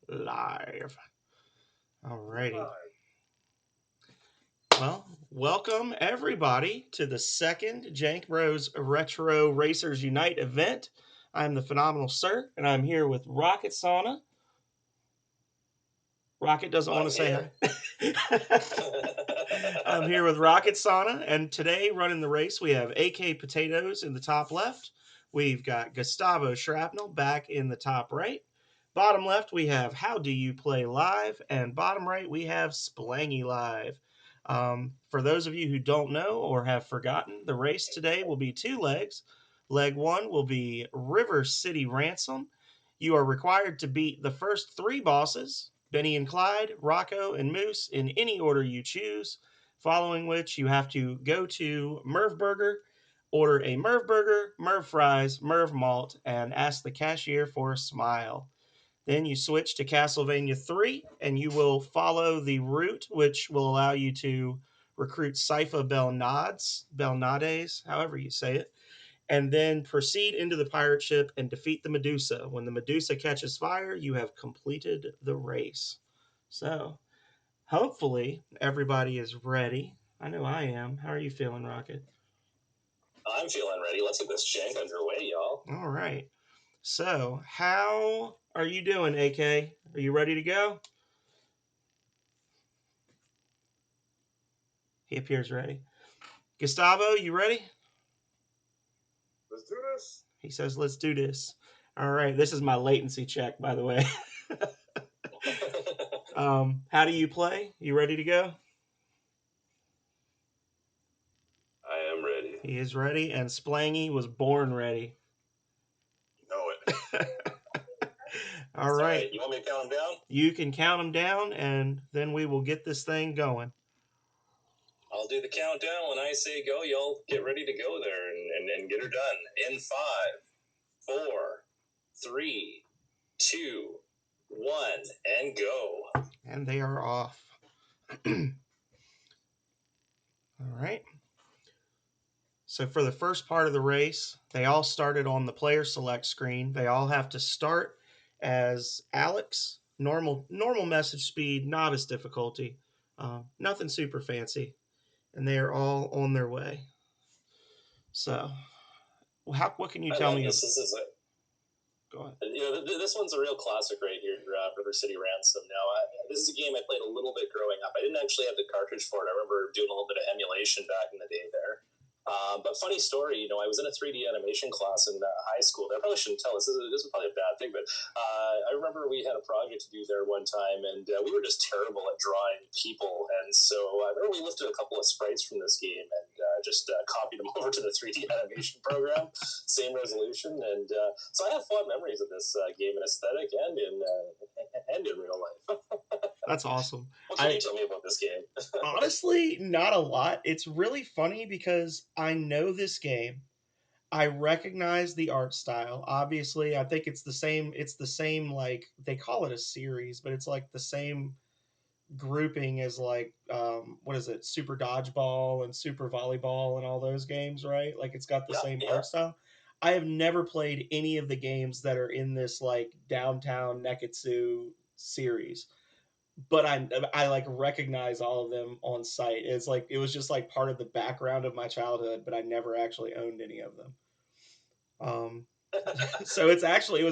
Live. Alrighty. Well, welcome everybody to the second Jank Bros Retro Racers Unite event. I'm the Phenomenal Sir, and I'm here with Rocket Sauna. Rocket doesn't want to say hi. I'm here with Rocket Sauna, and today running the race we have AK Potatoes in the top left. We've got Gustavo Shrapnel back in the top right. Bottom left we have How Do You Play Live, and bottom right we have Splangy Live. For those of you who don't know or have forgotten, the race today will be two legs. Leg one will be River City Ransom. You are required to beat the first three bosses, Benny and Clyde, Rocco, and Moose, in any order you choose, following which you have to go to Merv Burger, order a Merv Burger, Merv Fries, Merv Malt, and ask the cashier for a smile. Then you switch to Castlevania 3, and you will follow the route, which will allow you to recruit Sypha Belnades, however you say it, and then proceed into the pirate ship and defeat the Medusa. When the Medusa catches fire, you have completed the race. So, hopefully, everybody is ready. I know I am. How are you feeling, Rocket? I'm feeling ready. Let's get this jank underway, y'all. All right. So, how are you doing, AK? Are you ready to go? He appears ready. Gustavo, you ready? Let's do this. He says, let's do this. All right. This is my latency check, by the way. How do you play? You ready to go? I am ready. He is ready, and Splangy was born ready. Know it. All right. You want me to count them down? You can count them down, and then we will get this thing going. I'll do the countdown. When I say go, y'all get ready to go there and get her done. In 5, 4, 3, 2, 1, and go. And they are off. All right. So for the first part of the race, they all started on the player select screen. They all have to start as Alex, normal message speed, novice difficulty, nothing super fancy, and they are all on their way. So, what can you tell me? This is a, Go ahead. This one's a real classic right here, River City Ransom. Now, this is a game I played a little bit growing up. I didn't actually have the cartridge for it. I remember doing a little bit of emulation back in the day there. But funny story, I was in a 3D animation class in high school. I probably shouldn't tell this. This is probably a bad thing, but I remember we had a project to do there one time, and we were just terrible at drawing people. And so I remember we lifted a couple of sprites from this game and just copied them over to the 3D animation program, same resolution. And so I have fond memories of this game in aesthetic and in real life. That's awesome. What can you tell me about this game? Honestly, not a lot. It's really funny because I know this game. I recognize the art style. Obviously, I think it's the same. It's the same, like, they call it a series, but it's like the same grouping as, like, what is it? Super Dodgeball and Super Volleyball and all those games, right? Like, it's got the same art style. I have never played any of the games that are in this, like, Downtown Neketsu series, but I like recognize all of them on sight. It's like it was just like part of the background of my childhood, but I never actually owned any of them. So it was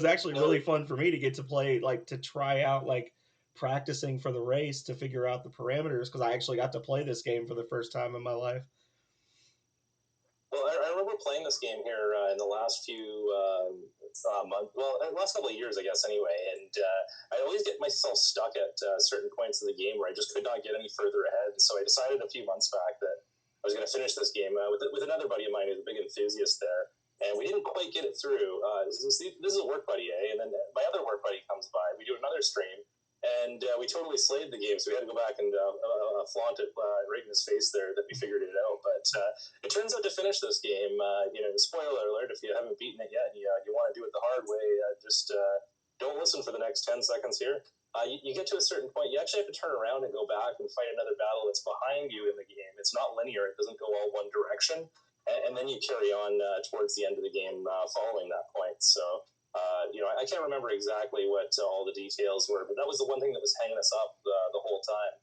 actually really fun for me to get to play, like, to try out, like, practicing for the race to figure out the parameters, because I actually got to play this game for the first time in my life. Well, I remember playing this game here in the last few months, last couple of years, I guess, anyway. And I always get myself stuck at certain points of the game where I just could not get any further ahead. So I decided a few months back that I was going to finish this game with another buddy of mine who's a big enthusiast there. And we didn't quite get it through. This is a work buddy, eh? And then my other work buddy comes by. We do another stream. And we totally slayed the game, so we had to go back and flaunt it right in his face there that we figured it out. But it turns out to finish this game, spoiler alert, if you haven't beaten it yet and you want to do it the hard way, just don't listen for the next 10 seconds here. You get to a certain point, you actually have to turn around and go back and fight another battle that's behind you in the game. It's not linear, it doesn't go all one direction. And then you carry on towards the end of the game following that point. So I can't remember exactly what all the details were, but that was the one thing that was hanging us up the whole time.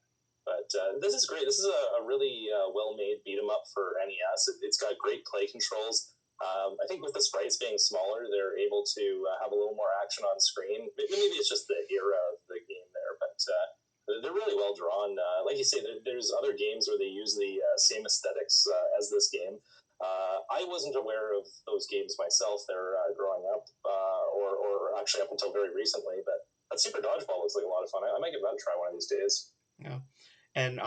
But this is great. This is a really well-made beat 'em up for NES. It's got great play controls. I think with the sprites being smaller, they're able to have a little more action on screen. Maybe it's just the era of the game there, but they're really well drawn. Like you say, there's other games where they use the same aesthetics as this game. I wasn't aware of those games myself there growing up, or actually up until very recently, but that Super Dodgeball looks like a lot of fun. I might give that a try one of these days. Yeah. And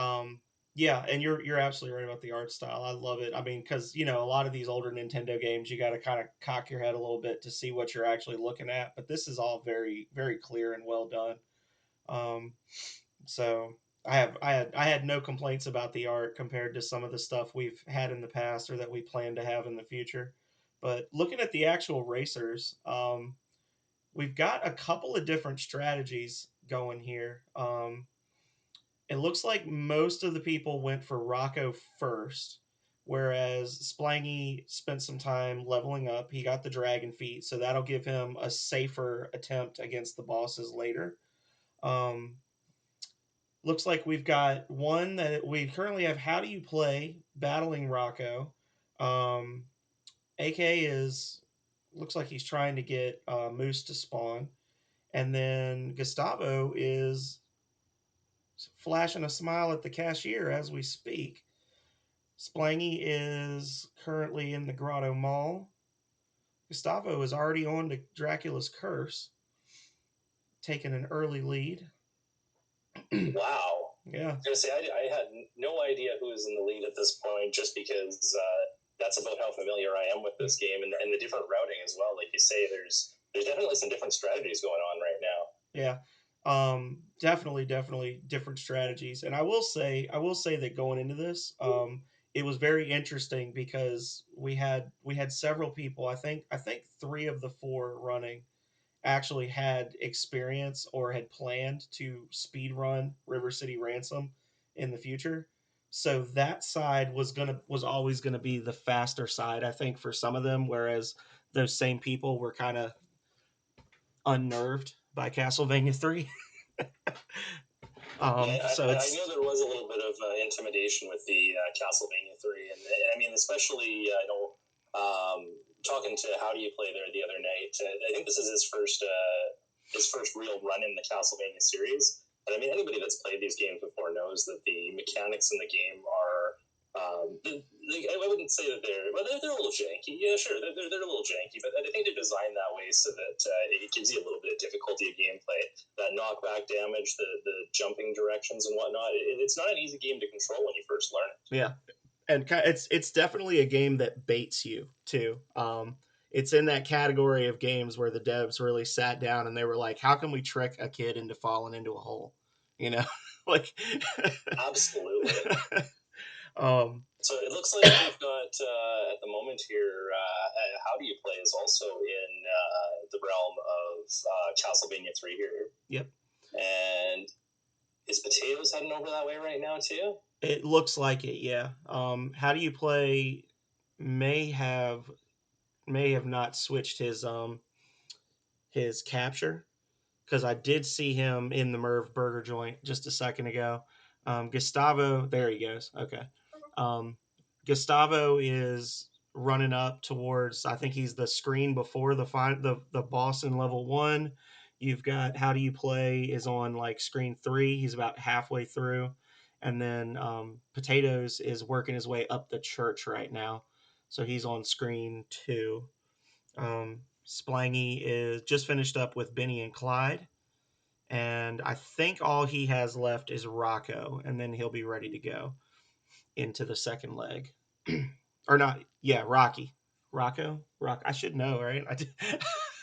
yeah, and you're absolutely right about the art style. I love it. I mean, because a lot of these older Nintendo games, you got to kind of cock your head a little bit to see what you're actually looking at. But this is all very, very clear and well done. So I had no complaints about the art compared to some of the stuff we've had in the past or that we plan to have in the future. But looking at the actual racers, we've got a couple of different strategies going here. It looks like most of the people went for Rocco first, whereas Splangy spent some time leveling up. He got the dragon feet, so that'll give him a safer attempt against the bosses later. Um, Looks like we've got one that we currently have. How do you play battling Rocco? Um, AK is looks like he's trying to get Moose to spawn, and then Gustavo is flashing a smile at the cashier as we speak. Splangy is currently in the Grotto Mall. Gustavo is already on to Dracula's Curse, taking an early lead. Wow. Yeah. I was gonna say I had no idea who was in the lead at this point, just because that's about how familiar I am with this game and the different routing as well. Like you say, there's definitely some different strategies going on right now. Yeah. Definitely different strategies. And I will say that going into this, it was very interesting because we had several people. I think 3 of the 4 running actually had experience or had planned to speed run River City Ransom in the future. So that side was always gonna be the faster side, I think, for some of them, whereas those same people were kind of unnerved by Castlevania 3. I know there was a little bit of intimidation with the Castlevania 3, and I mean, especially I know talking to How Do You Play there the other night. I think this is his first real run in the Castlevania series. And I mean, anybody that's played these games before knows that the mechanics in the game are. I wouldn't say that they're a little janky. Yeah, sure, they're a little janky, but I think they're designed that way so that it gives you a little bit of difficulty of gameplay. That knockback damage, the jumping directions and whatnot. It's not an easy game to control when you first learn it. Yeah, and it's definitely a game that baits you too. It's in that category of games where the devs really sat down and they were like, "How can we trick a kid into falling into a hole?" Like absolutely. So it looks like we've got at the moment here. How Do You Play is also in the realm of Castlevania 3 here. Yep. And is Potatoes heading over that way right now too? It looks like it, yeah. How Do You Play may have not switched his capture, because I did see him in the Merv Burger joint just a second ago. Gustavo, there he goes. Okay. Gustavo is running up towards. I think he's the screen before the boss in level 1. You've got How Do You Play is on like screen 3. He's about halfway through, and then Potatoes is working his way up the church right now, so he's on screen 2. Splangy is just finished up with Benny and Clyde, and I think all he has left is Rocco, and then he'll be ready to go into the second leg. Or not, yeah, Rocco. I should know, right?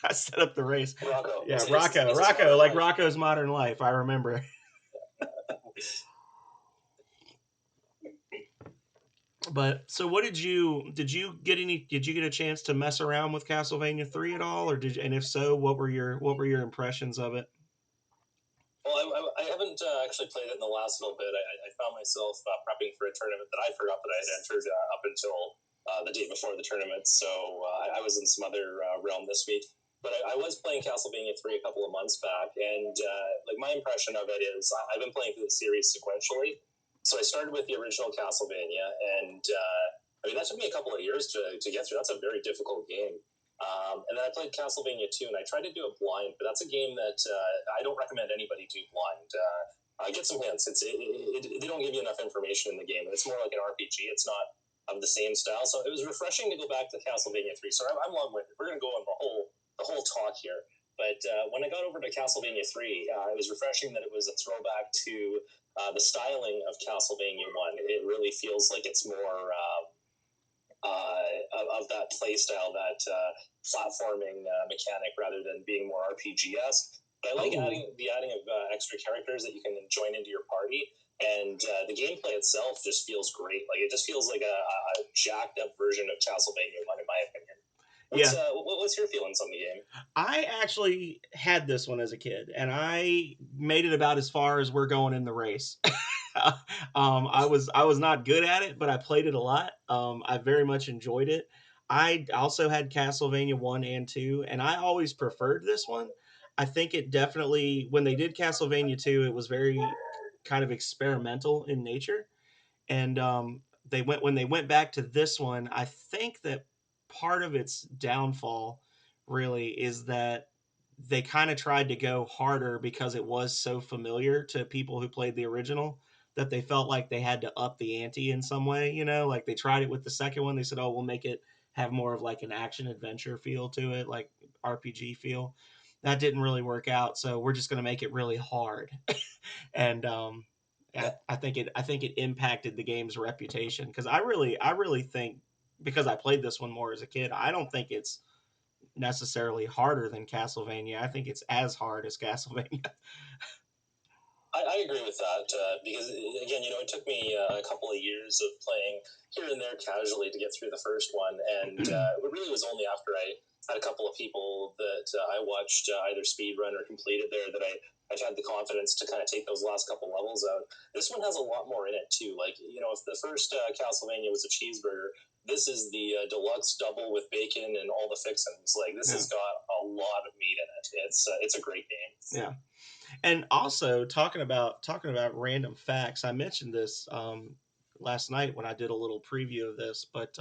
I set up the race. Rocco. Yeah, Rocco, like Rocco's Modern Life. I remember. But so, what did you get a chance to mess around with Castlevania 3 at all, or and if so, what were your impressions of it? Well, I haven't actually played it in the last little bit. I found myself prepping for a tournament that I forgot that I had entered up until the day before the tournament. So I was in some other realm this week. But I was playing Castlevania 3 a couple of months back, and like my impression of it is I've been playing through the series sequentially. So I started with the original Castlevania, and I mean that took me a couple of years to get through. That's a very difficult game. And then I played Castlevania 2, and I tried to do it blind, but that's a game that I don't recommend anybody do blind. Get some hints. They don't give you enough information in the game. It's more like an RPG. It's not of the same style. So it was refreshing to go back to Castlevania 3. So I'm long-winded. We're going to go on the whole talk here. But when I got over to Castlevania 3, it was refreshing that it was a throwback to the styling of Castlevania 1. It really feels like it's more of that play style, that platforming mechanic, rather than being more RPG-esque. But I like the adding of extra characters that you can join into your party. And the gameplay itself just feels great. Like it just feels like a jacked up version of Castlevania 1, in my opinion. What's your feelings on the game? I actually had this one as a kid, and I made it about as far as we're going in the race. I was not good at it, but I played it a lot. I very much enjoyed it. I also had Castlevania 1 and 2, and I always preferred this one. I think it definitely, when they did Castlevania 2, it was very kind of experimental in nature. And when they went back to this one, I think that part of its downfall really is that they kind of tried to go harder because it was so familiar to people who played the original, that they felt like they had to up the ante in some way. Like they tried it with the second one. They said, "Oh, we'll make it have more of like an action adventure feel to it, like RPG feel." That didn't really work out, so we're just going to make it really hard. And I think it impacted the game's reputation, because I really think, because I played this one more as a kid, I don't think it's necessarily harder than Castlevania. I think it's as hard as Castlevania. I agree with that because, again, it took me a couple of years of playing here and there casually to get through the first one, and it really was only after I had a couple of people that I watched either speedrun or completed there that I've had the confidence to kind of take those last couple levels out. This one has a lot more in it too. Like, if the first Castlevania was a cheeseburger, this is the deluxe double with bacon and all the fixings. Like, this has got a lot of meat in it. It's a great game. Yeah. And also talking about random facts, I mentioned this last night when I did a little preview of this, but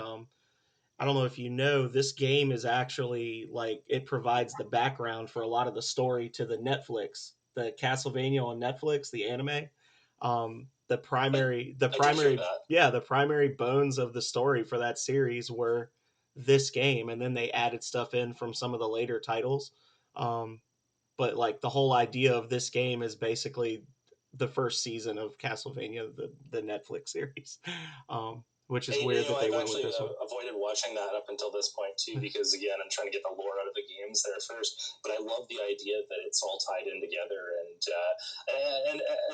I don't know if you know, this game is actually, like, it provides the background for a lot of the story to the Castlevania on Netflix, the anime. The primary bones of the story for that series were this game, and then they added stuff in from some of the later titles. Um, but like the whole idea of this game is basically the first season of Castlevania, the Netflix series. Which is weird that they went with this one. I've actually avoided watching that up until this point too, because again, I'm trying to get the lore out of the games there first. But I love the idea that it's all tied in together. And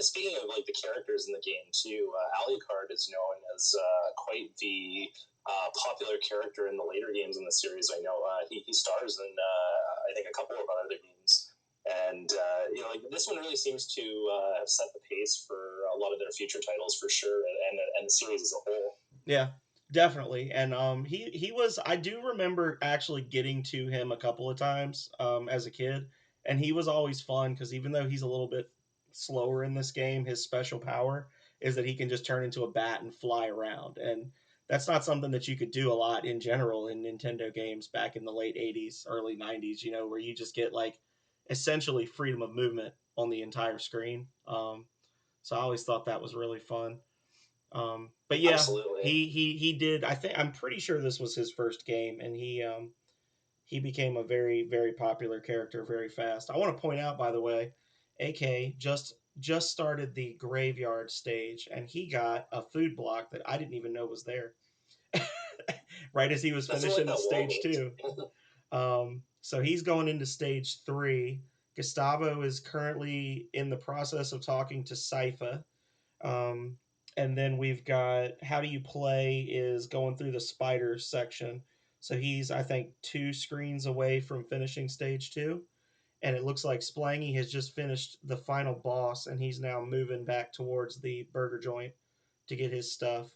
speaking of like the characters in the game too, Alucard is known as quite the popular character in the later games in the series. I know he stars in I think a couple of other games. And like this one really seems to have set the pace for a lot of their future titles for sure, and the series as a whole. Yeah, definitely. And he was, I do remember actually getting to him a couple of times as a kid, and he was always fun because even though he's a little bit slower in this game, his special power is that he can just turn into a bat and fly around, and that's not something that you could do a lot in general in Nintendo games back in the late 80s, early 90s, where you just get like essentially freedom of movement on the entire screen. So I always thought that was really fun. But yeah, Absolutely. he did. I'm pretty sure this was his first game, and he became a very, very popular character very fast. I want to point out, by the way, AK just started the graveyard stage, and he got a food block that I didn't even know was there. Right as he was finishing like stage 2. So he's going into stage 3. Gustavo is currently in the process of talking to Sypha. And then we've got How Do You Play is going through the spider section. So he's, I think, 2 screens away from finishing stage 2. And it looks like Splangy has just finished the final boss, and he's now moving back towards the burger joint to get his stuff.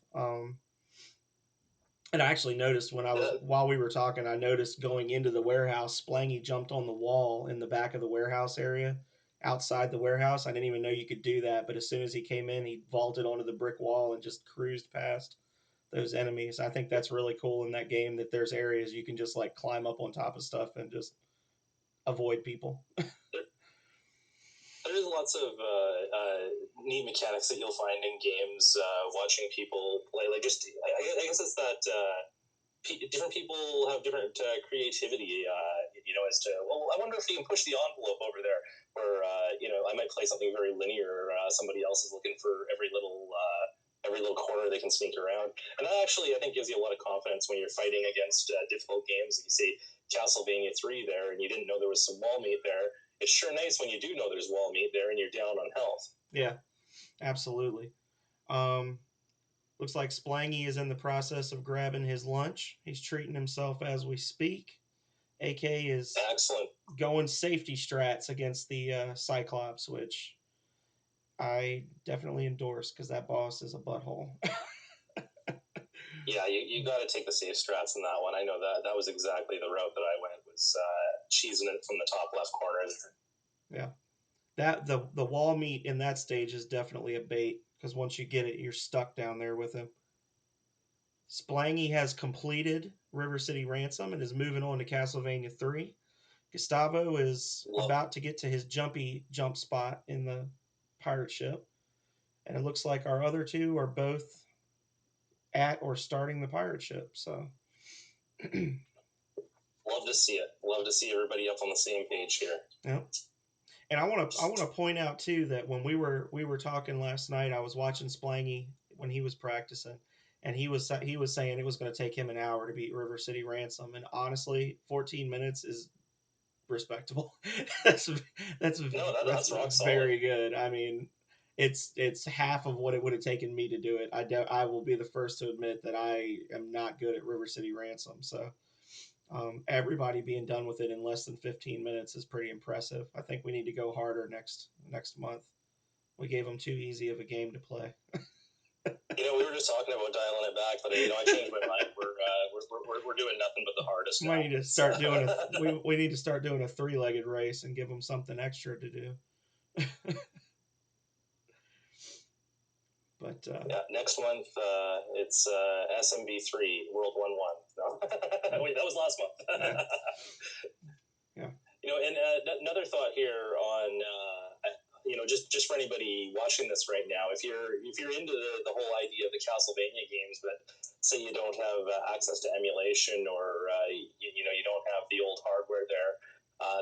And I actually noticed while we were talking, I noticed going into the warehouse, Splangy jumped on the wall in the back of the warehouse area, outside the warehouse. I didn't even know you could do that, but as soon as he came in, he vaulted onto the brick wall and just cruised past those enemies. I think that's really cool in that game that there's areas you can just like climb up on top of stuff and just avoid people. There's lots of neat mechanics that you'll find in games. Watching people play, like just I guess it's that different people have different creativity. As to I wonder if you can push the envelope over there. Where I might play something very linear. Somebody else is looking for every little corner they can sneak around, and that actually I think gives you a lot of confidence when you're fighting against difficult games. Like you see Castlevania 3 there, and you didn't know there was some wall meat there. It's sure nice when you do know there's wall meat there and you're down on health. Yeah, absolutely. Looks like Splangy is in the process of grabbing his lunch. He's treating himself as we speak. AK is excellent, going safety strats against the Cyclops, which I definitely endorse because that boss is a butthole. Yeah, you got to take the safe strats in that one. I know that was exactly the route that I went, was cheesing it from the top left corner. Yeah, that the wall meat in that stage is definitely a bait because once you get it, you're stuck down there with him. Splangy has completed River City Ransom and is moving on to Castlevania 3. Gustavo is about to get to his jumpy jump spot in the pirate ship. And it looks like our other two are both at or starting the pirate ship. So love to see it. Love to see everybody up on the same page here. Yeah. And I want to point out too that when we were talking last night, I was watching Splangy when he was practicing, and he was saying it was going to take him an hour to beat River City Ransom, and honestly, 14 minutes is respectable. that's very good. I mean, it's half of what it would have taken me to do it. I will be the first to admit that I am not good at River City Ransom. So everybody being done with it in less than 15 minutes is pretty impressive. I think we need to go harder next month. We gave them too easy of a game to play. We were just talking about dialing it back, but I changed my mind. We're doing nothing but the hardest. We need to start doing we need to start doing a 3-legged race and give them something extra to do. But next month it's SMB3 World 1-1. No? Wait, that was last month. Yeah. And another thought here on just for anybody watching this right now, if you're into the whole idea of the Castlevania games, but say you don't have access to emulation or you don't have the old hardware there.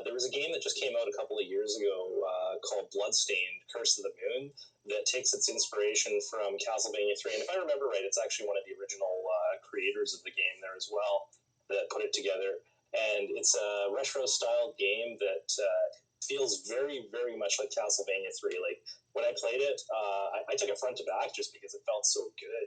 There was a game that just came out a couple of years ago called Bloodstained: Curse of the Moon that takes its inspiration from Castlevania 3. And if I remember right, it's actually one of the original creators of the game there as well that put it together. And it's a retro-style game that feels very, very much like Castlevania 3. Like, when I played it, I took it front to back just because it felt so good.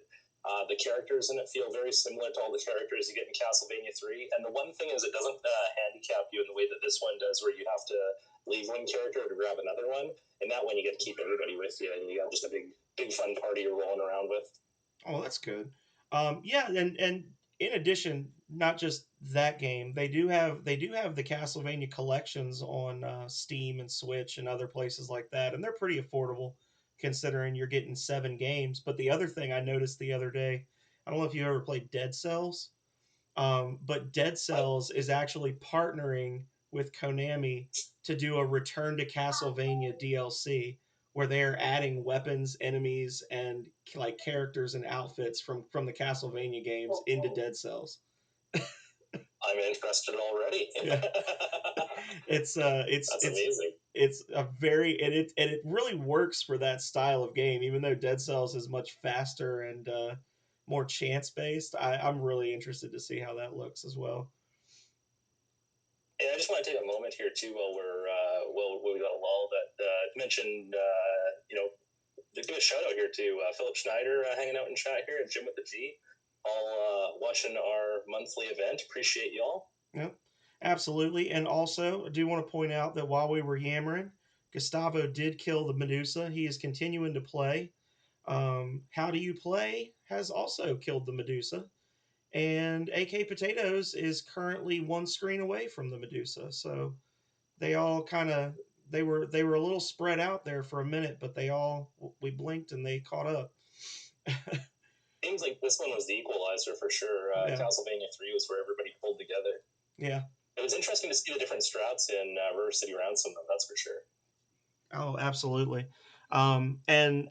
The characters in it feel very similar to all the characters you get in Castlevania 3. And the one thing is it doesn't handicap you in the way that this one does, where you have to leave one character to grab another one. And that one you get to keep everybody with you, and you got just a big fun party you're rolling around with. Oh, that's good. Yeah, and in addition, not just that game, they do have the Castlevania collections on Steam and Switch and other places like that, and they're pretty affordable considering you're getting 7 games. But the other thing I noticed the other day, I don't know if you ever played Dead Cells, but Dead Cells is actually partnering with Konami to do a Return to Castlevania DLC where they're adding weapons, enemies, and like characters and outfits from the Castlevania games into Dead Cells. I'm interested already. Yeah. It's amazing. It's a very and it really works for that style of game, even though Dead Cells is much faster and more chance based. I'm really interested to see how that looks as well. And I just want to take a moment here too, while we got a lull, that mentioned give a shout out here to Philip Schneider hanging out in chat here, and Jim with the G, all watching our monthly event. Appreciate y'all. Yep, absolutely. And also, I do want to point out that while we were yammering, Gustavo did kill the Medusa. He is continuing to play. How Do You Play has also killed the Medusa. and AK Potatoes is currently one screen away from the Medusa. So they all kind of they were a little spread out there for a minute, but we blinked and they caught up. Seems like this one was the equalizer for sure. Yeah. Castlevania 3 was where everybody pulled together. Yeah. It was interesting to see the different strats in River City Ransom, though, that's for sure. Oh, absolutely. And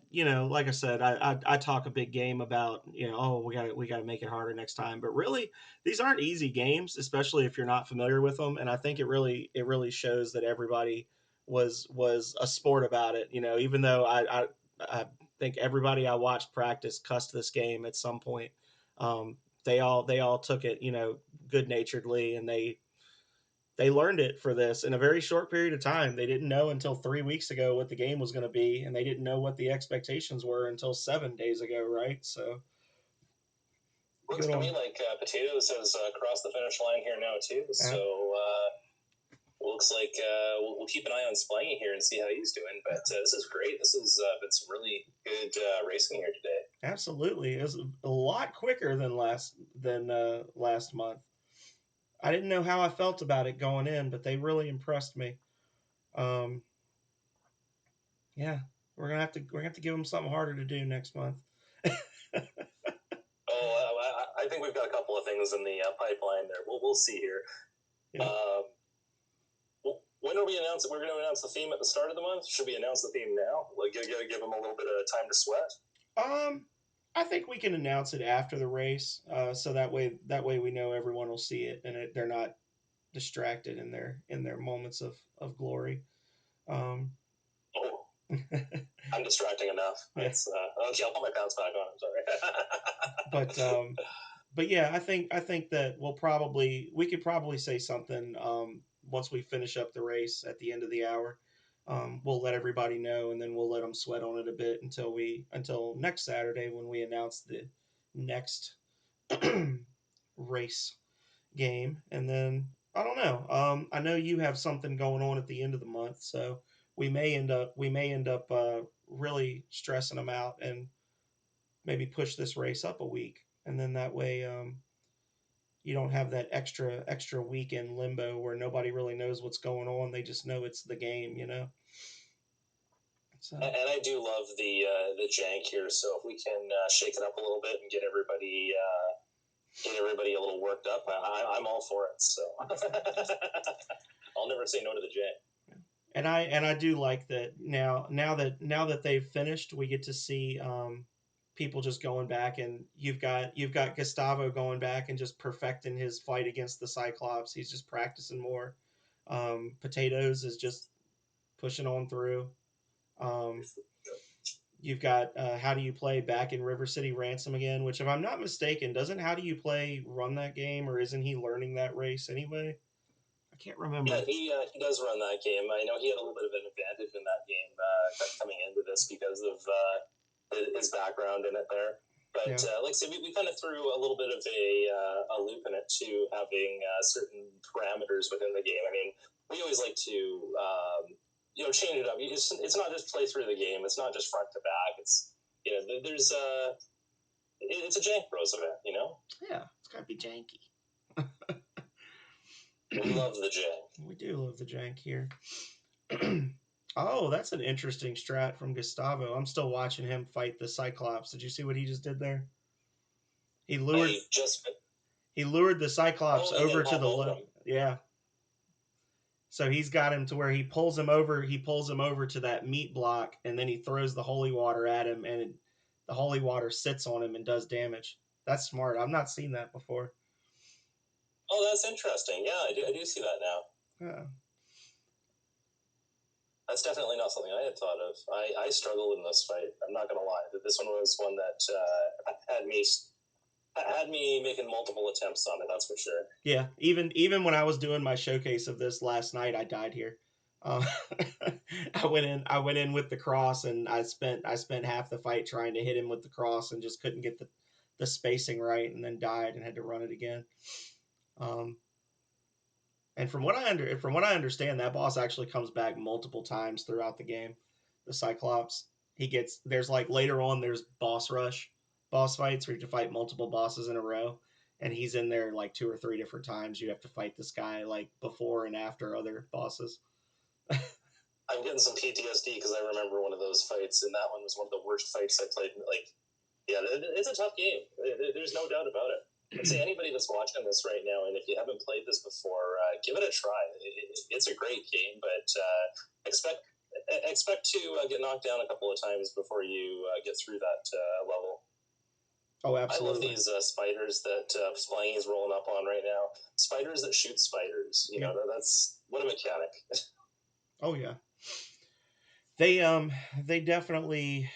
like I said, I talk a big game about oh we got to make it harder next time, but really these aren't easy games, especially if you're not familiar with them. And I think it really shows that everybody was a sport about it. Even though I think everybody I watched practice cussed this game at some point. They all took it good naturedly, and they learned it for this in a very short period of time. They didn't know until 3 weeks ago what the game was going to be, and they didn't know what the expectations were until 7 days ago, right? So, looks to me like Potatoes has crossed the finish line here now too. So looks like we'll keep an eye on Splangy here and see how he's doing. But this is great. This has been some really good racing here today. Absolutely, it was a lot quicker than last month. I didn't know how I felt about it going in, but they really impressed me. Yeah, we're gonna have to give them something harder to do next month. I think we've got a couple of things in the pipeline there. We'll see here. Yeah. When are we announcing? We're going to announce the theme at the start of the month. Should we announce the theme now? Like, give them a little bit of time to sweat. I think we can announce it after the race, so that way we know everyone will see it and they're not distracted in their moments of glory. I'm distracting enough. Yeah. Okay, I'll put my pants back on. I'm sorry. But yeah, I think that we could probably say something once we finish up the race at the end of the hour. We'll let everybody know, and then we'll let them sweat on it a bit until next Saturday when we announce the next race game. And then I don't know. I know you have something going on at the end of the month, so we may end up really stressing them out and maybe push this race up a week, and then that way you don't have that extra weekend limbo where nobody really knows what's going on. They just know it's the game, So. And I do love the jank here. So if we can shake it up a little bit and get everybody a little worked up, I'm all for it. So I'll never say no to the jank. And I do like that now that they've finished, we get to see people just going back, and you've got Gustavo going back and just perfecting his fight against the Cyclops. He's just practicing more. Potatoes is just pushing on through. You've got How Do You Play back in River City Ransom again, which if I'm not mistaken, doesn't How Do You Play run that game, or isn't he learning that race anyway? I can't remember. Yeah, he does run that game. I know he had a little bit of an advantage in that game coming into this because of his background in it there. But like I said, we kind of threw a little bit of a loop in it to having certain parameters within the game. I mean, we always like to change it up. It's not just play through the game. It's not just front to back. It's there's it's a Jank Bros event. Yeah, it's gotta be janky. We love the jank. We do love the jank here. Oh, that's an interesting strat from Gustavo. I'm still watching him fight the Cyclops. Did you see what he just did there? He lured the Cyclops over to the left. Yeah. So he's got him to where he pulls him over to that meat block, and then he throws the holy water at him, and the holy water sits on him and does damage. That's smart. I've not seen that before. Oh, that's interesting. Yeah, I do see that now. Yeah. That's definitely not something I had thought of. I struggled in this fight. I'm not going to lie. This one was one that had me making multiple attempts on it. That's for sure. Yeah, even when I was doing my showcase of this last night, I died here. I went in with the cross, and I spent half the fight trying to hit him with the cross, and just couldn't get the spacing right, and then died and had to run it again. And from what I understand, that boss actually comes back multiple times throughout the game. The Cyclops, there's like later on there's boss fights where you have to fight multiple bosses in a row, and he's in there like 2 or 3 different times. You have to fight this guy like before and after other bosses. I'm getting some PTSD because I remember one of those fights, and that one was one of the worst fights I played. Like, yeah, it's a tough game. There's no doubt about it. I'd say anybody that's watching this right now, and if you haven't played this before, give it a try. It's a great game, but expect to get knocked down a couple of times before you get through that level. Oh, absolutely. I love these spiders that Splangy's rolling up on right now. Spiders that shoot spiders. You know, that's what a mechanic. Oh yeah. They definitely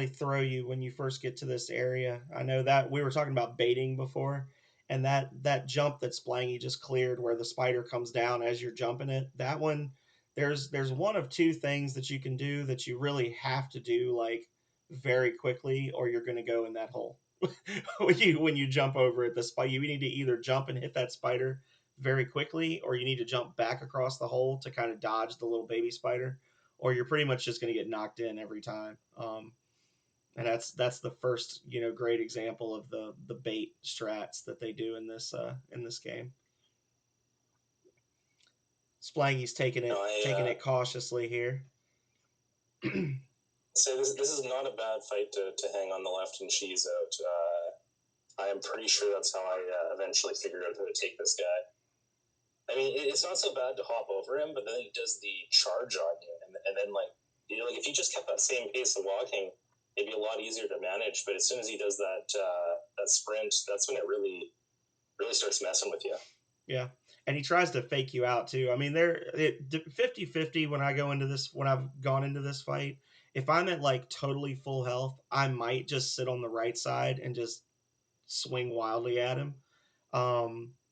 throw you when you first get to this area. I know that we were talking about baiting before, and that jump that Splangy just cleared where the spider comes down as you're jumping it. That one, there's one of two things that you can do that you really have to do like very quickly, or you're going to go in that hole. when you jump over it, the spider, you need to either jump and hit that spider very quickly, or you need to jump back across the hole to kind of dodge the little baby spider, or you're pretty much just going to get knocked in every time. And that's the first great example of the bait strats that they do in this game. Splangy's taking it cautiously here. So this is not a bad fight to hang on the left and cheese out. I am pretty sure that's how I eventually figured out how to take this guy. I mean, it's not so bad to hop over him, but then he does the charge on you, and then like if you just kept that same pace of walking, it'd be a lot easier to manage. But as soon as he does that sprint, that's when it really starts messing with you. Yeah, and he tries to fake you out too. I mean, they're 50-50 when I've gone into this fight. If I'm at like totally full health, I might just sit on the right side and just swing wildly at him.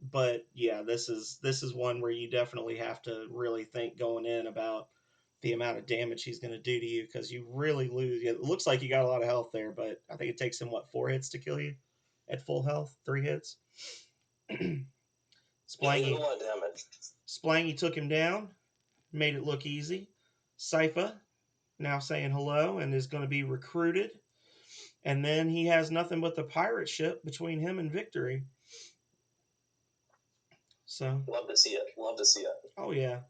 But yeah, this is one where you definitely have to really think going in about the amount of damage he's going to do to you, because you really lose. It looks like you got a lot of health there, but I think it takes him 4 hits to kill you at full health, 3 hits. Splangy, a lot of damage. Splangy took him down, made it look easy. Sypha now saying hello and is going to be recruited. And then he has nothing but the pirate ship between him and victory. So love to see it. Love to see it. Oh yeah.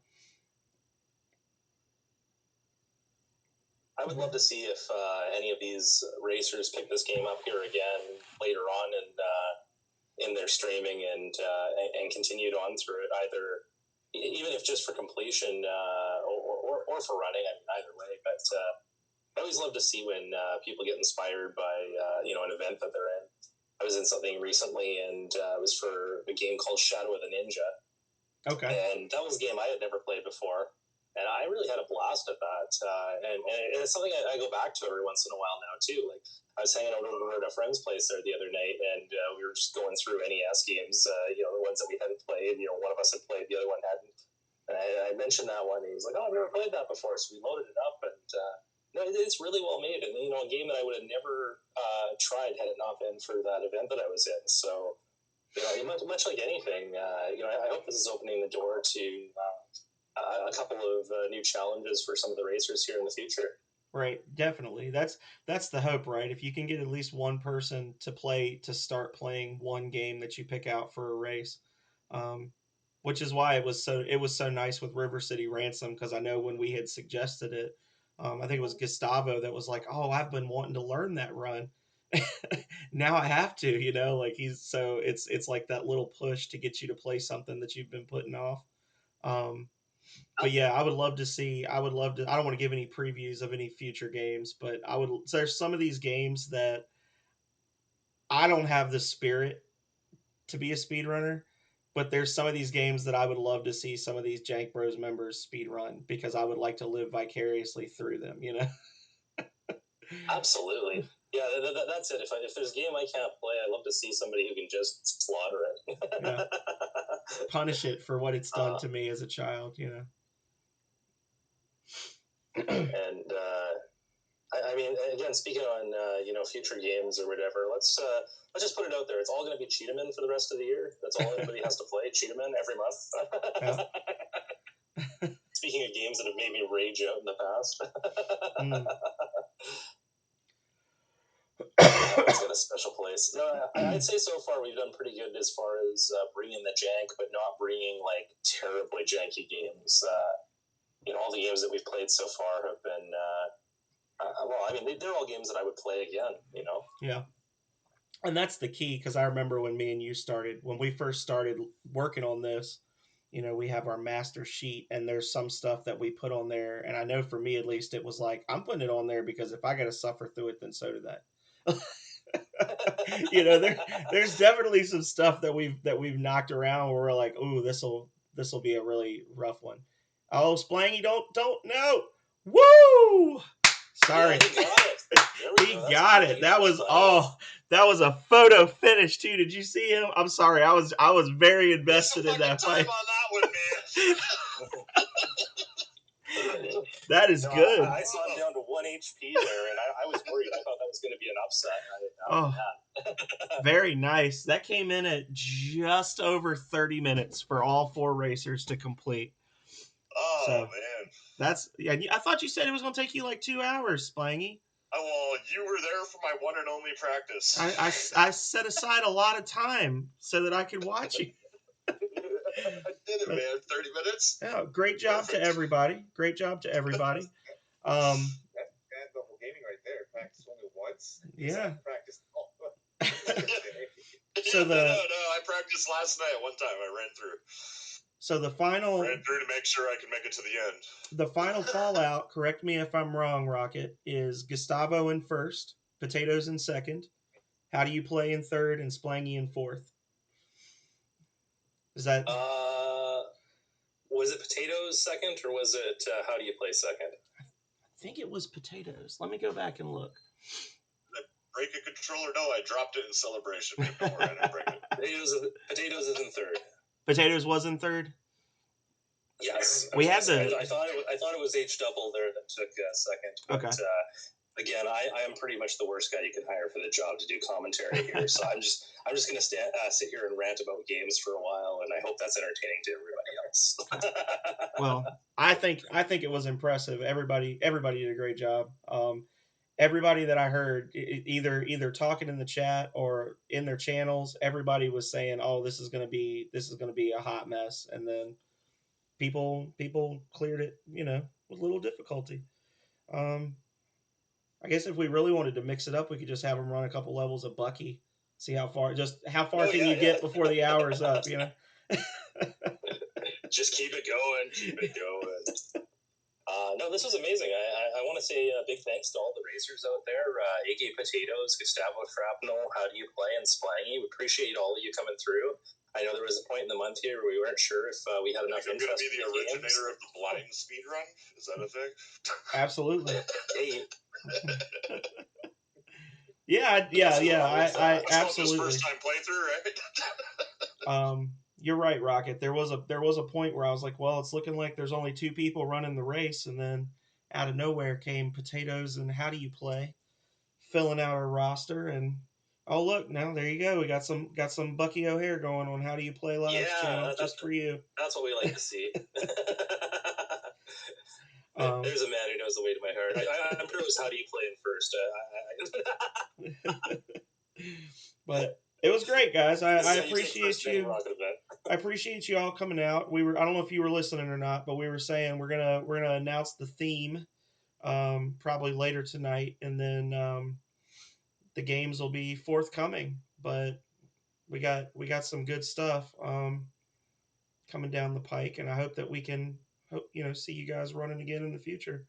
I would love to see if any of these racers pick this game up here again later on in their streaming and continued on through it, either even if just for completion or for running. I mean, either way. But I always love to see when people get inspired by an event that they're in. I was in something recently, and it was for a game called Shadow of the Ninja. Okay. And that was a game I had never played before. And I really had a blast at that. And it's something I go back to every once in a while now, too. Like, I was hanging out over at a friend's place there the other night, and we were just going through NES games, the ones that we hadn't played. One of us had played, the other one hadn't. And I mentioned that one, and he's like, oh, I've never played that before. So we loaded it up, and it's really well made. And, a game that I would have never tried had it not been for that event that I was in. So, much like anything, I hope this is opening the door to a couple of new challenges for some of the racers here in the future. Right, definitely. That's the hope, right? If you can get at least one person to start playing one game that you pick out for a race, which is why it was so nice with River City Ransom, because I know when we had suggested it, I think it was Gustavo that was like, "Oh, I've been wanting to learn that run." Now I have to, like it's like that little push to get you to play something that you've been putting off. But yeah, I don't want to give any previews of any future games, but there's some of these games that I don't have the spirit to be a speedrunner, but there's some of these games that I would love to see some of these Jank Bros members speedrun, because I would like to live vicariously through them, Absolutely. Yeah, that's it. If there's a game I can't play, I'd love to see somebody who can just slaughter it. Yeah. Punish it for what it's done to me as a child, And I mean, again, speaking on future games or whatever, let's just put it out there. It's all going to be Cheetahman for the rest of the year. That's all anybody has to play. Cheetahman every month. Speaking of games that have made me rage out in the past. It's got a special place. No, I'd say so far we've done pretty good as far as bringing the jank, but not bringing like terribly janky games. All the games that we've played so far have been, well, I mean, they're all games that I would play again. Yeah. And that's the key, because I remember when me and you when we first started working on this, we have our master sheet, and there's some stuff that we put on there. And I know for me, at least, it was like, I'm putting it on there because if I got to suffer through it, then so do that. There's definitely some stuff that we've knocked around where we're like, ooh, this'll be a really rough one. Oh, Splangy, don't no. Woo! Sorry. Yeah, he got it. That was that was a photo finish too. Did you see him? I'm sorry. I was very invested in that fight. On that one, man. That is good. I saw him down to 1 HP there, and I was worried. I thought that was going to be an upset. Very nice. That came in at just over 30 minutes for all 4 racers to complete. Oh, so, man. I thought you said it was going to take you like 2 hours, Splangy. Well, you were there for my one and only practice. I set aside a lot of time so that I could watch you. I did it, man. 30 minutes. Yeah, great job to everybody. Great job to everybody. That's double gaming right there. Practice only once. Yeah. Practice. No, I practiced last night. One time I ran through. So the final ran through to make sure I could make it to the end. The final fallout, correct me if I'm wrong, Rocket, is Gustavo in first, Potatoes in second. How do you play in third, and Splangy in fourth? Is that was it Potatoes second, or was it how do you play second? I think it was Potatoes. Let me go back and look. Did I break a controller? No, I dropped it in celebration. Don't worry, I didn't break it. Potatoes is in third. Potatoes was in third? Yes. We had I thought it was H double there that took second. But, okay. Again, I am pretty much the worst guy you can hire for the job to do commentary here. So I'm just going to sit here and rant about games for a while, and I hope that's entertaining to everybody else. Well, I think it was impressive. Everybody did a great job. Everybody that I heard, either talking in the chat or in their channels, everybody was saying, "Oh, this is going to be a hot mess," and then people cleared it, with little difficulty. I guess if we really wanted to mix it up, we could just have them run a couple levels of Bucky, see how far can you get before the hour's up, Just keep it going. No, this was amazing. I want to say a big thanks to all the racers out there, AK Potatoes, Gustavo Shrapnel, How Do You Play, and Splangy. We appreciate all of you coming through. I know there was a point in the month here where we weren't sure if we had enough interest. I'm going to be the originator of the blind speed run. Is that a thing? Absolutely. Hey. Yeah. I absolutely. First time playthrough, right? You're right, Rocket. There was a point where I was like, well, it's looking like there's only 2 people running the race, and then out of nowhere came Potatoes and How Do You Play, filling out our roster, and oh look, now there you go. We got some Bucky O'Hare going on How Do You Play Live channel just for you. That's what we like to see. There's a man who knows the way to my heart. I'm curious, how do you play in first? But it was great, guys. I appreciate you. I appreciate you all coming out. I don't know if you were listening or not, but we were saying we're gonna announce the theme probably later tonight, and then the games will be forthcoming. But we got some good stuff coming down the pike, and I hope that we can see you guys running again in the future.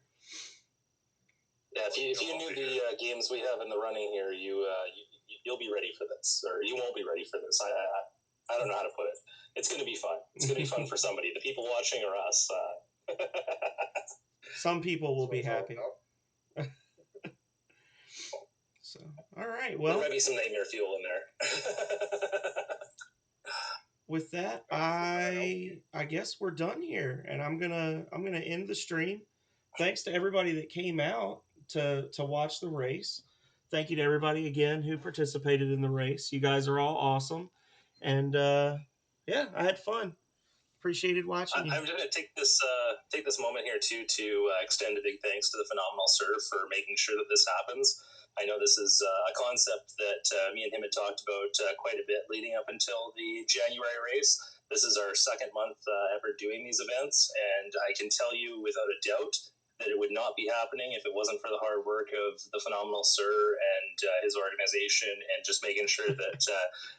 Yeah, if you knew the games we have in the running here, you'll be ready for this, or you won't be ready for this. I don't know how to put it. It's going to be fun. It's going to be fun for somebody. The people watching or us. Some people will be happy. So, all right. Well, there might be some nightmare fuel in there. With that, I guess we're done here, and I'm gonna end the stream. Thanks to everybody that came out to watch the race. Thank you to everybody again who participated in the race. You guys are all awesome, and yeah, I had fun. Appreciated watching. I'm going to take this moment here too to extend a big thanks to the Phenomenal Surf for making sure that this happens. I know this is a concept that me and him had talked about quite a bit leading up until the January race. This is our second month ever doing these events, and I can tell you without a doubt that it would not be happening if it wasn't for the hard work of the phenomenal Sir and his organization, and just making sure that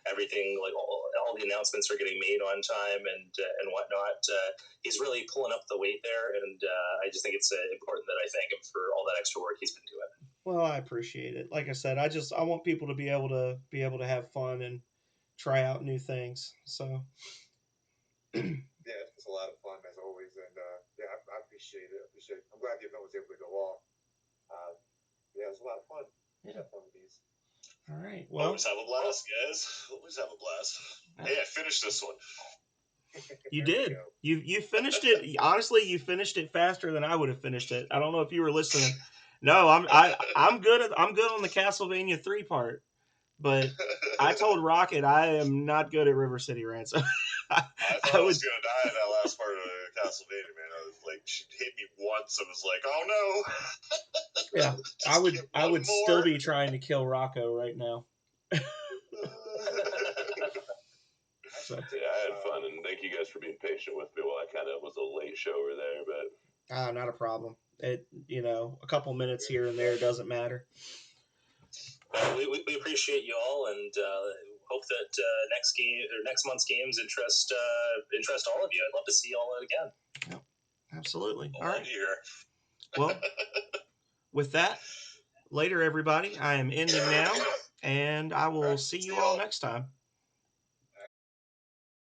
everything, like all the announcements are getting made on time and whatnot. He's really pulling up the weight there, and I just think it's important that I thank him for all that extra work he's been doing. Well, I appreciate it. Like I said, I want people to be able to have fun and try out new things. So Yeah, it's a lot of fun as always, and yeah, I appreciate it. I'm glad the event was able to go off. Yeah, it's a lot of fun. Yeah. Have fun with these. All right. Well, always have a blast, guys. Always have a blast. Hey, I finished this one. You did. You finished it. Honestly, you finished it faster than I would have finished it. I don't know if you were listening. No, I'm good. I'm good on the Castlevania 3 part. But I told Rocket I am not good at River City Ransom. I thought I was gonna die in that last part of Castlevania, man. I was like, she hit me once. I was like, oh no. Yeah, I would still be trying to kill Rocco right now. So. Yeah, I had fun, and thank you guys for being patient with me while I kind of was a late shower there. But not a problem. It a couple minutes here and there doesn't matter. We appreciate you all, and hope that next month's games interest all of you. I'd love to see all that again. Yep, absolutely. All right. Here. Well, with that, later, everybody. I am ending now, and I will see you all next time.